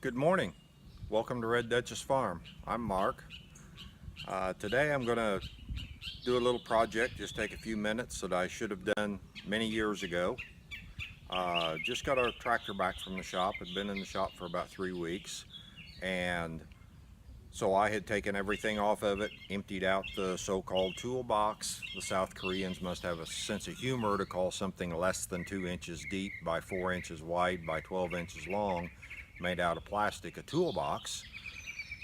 Good morning. Welcome to Red Duchess Farm. I'm Mark. Today I'm going to do a little project, just take a few minutes that I should have done many years ago. Just got our tractor back from the shop. Had been in the shop for about 3 weeks, and so I had taken everything off of it, emptied out the so-called toolbox. The South Koreans must have a sense of humor to call something less than 2 inches deep by 4 inches wide by 12 inches long, made out of plastic, a toolbox.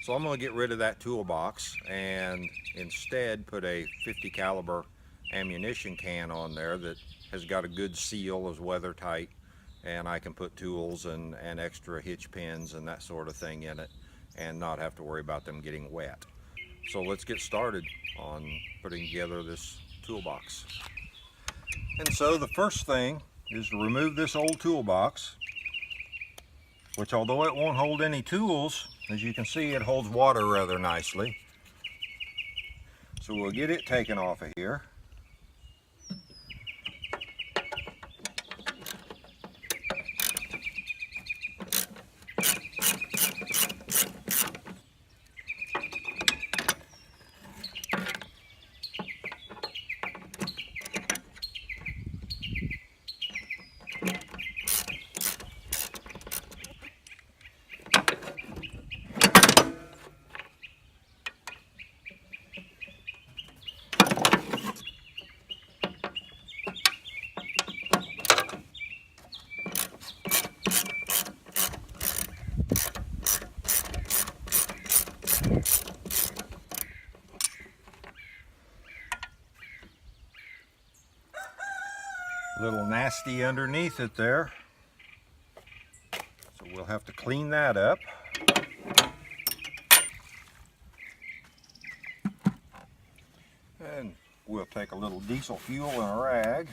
So I'm going to get rid of that toolbox and instead put a 50 caliber ammunition can on there that has got a good seal, is weather tight, and I can put tools and extra hitch pins and that sort of thing in it and not have to worry about them getting wet. So let's get started on putting together this toolbox. And so the first thing is to remove this old toolbox, which, although it won't hold any tools, as you can see, it holds water rather nicely. So we'll get it taken off of here. A little nasty underneath it there, so we'll have to clean that up. And we'll take a little diesel fuel and a rag.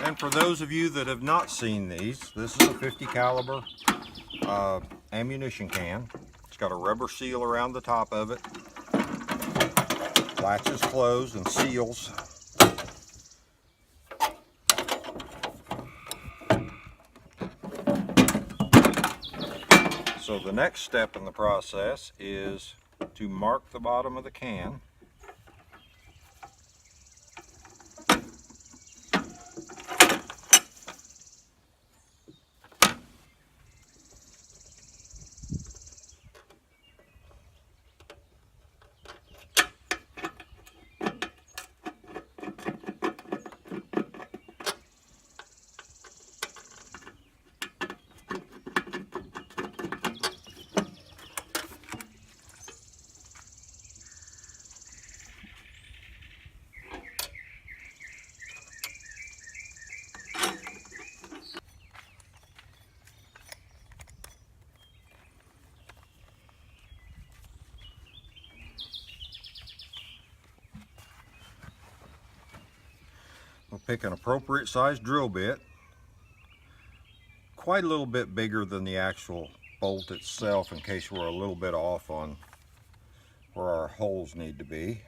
And for those of you that have not seen these, this is a 50 caliber ammunition can. It's got a rubber seal around the top of it. Latches closed and seals. So the next step in the process is to mark the bottom of the can. We'll pick an appropriate size drill bit, quite a little bit bigger than the actual bolt itself in case we're a little bit off on where our holes need to be.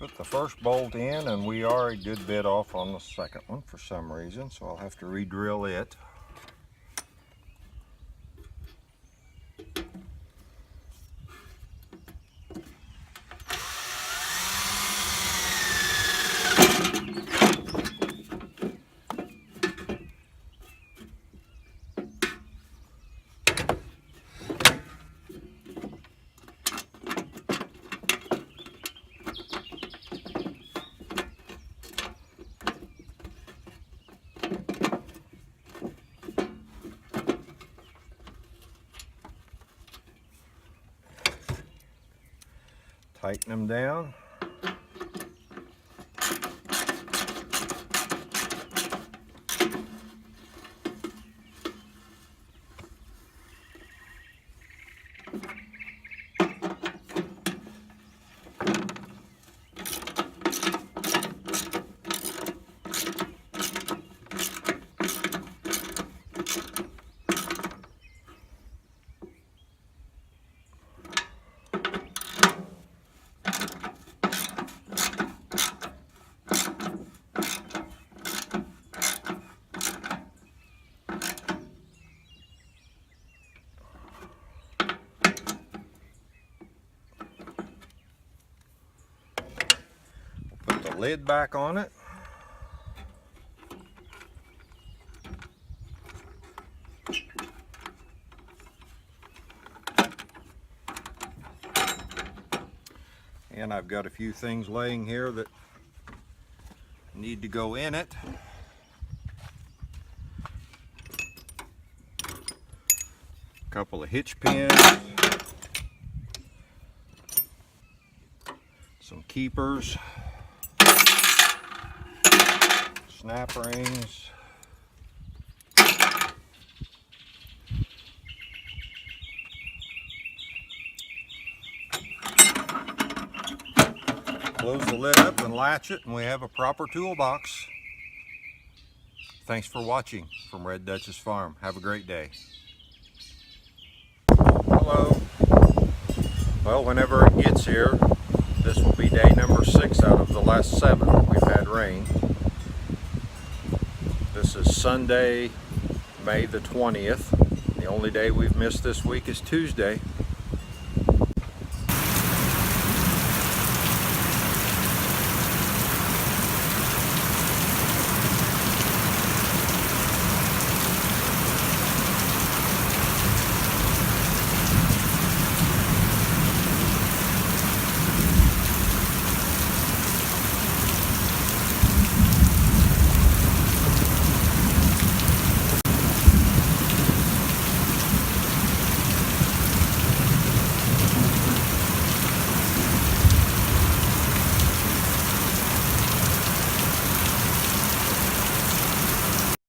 Put the first bolt in, and we are a good bit off on the second one for some reason, so I'll have to re-drill it. Tighten them down. Put the lid back on it. And I've got a few things laying here that need to go in it. A couple of hitch pins, some keepers, snap rings, close the lid up and latch it, and we have a proper toolbox. Thanks for watching from Red Duchess Farm. Have a great day. Hello. Well, whenever it gets here, this will be day number 6 out of the last 7 we've had rain. This is Sunday, May the 20th. The only day we've missed this week is Tuesday.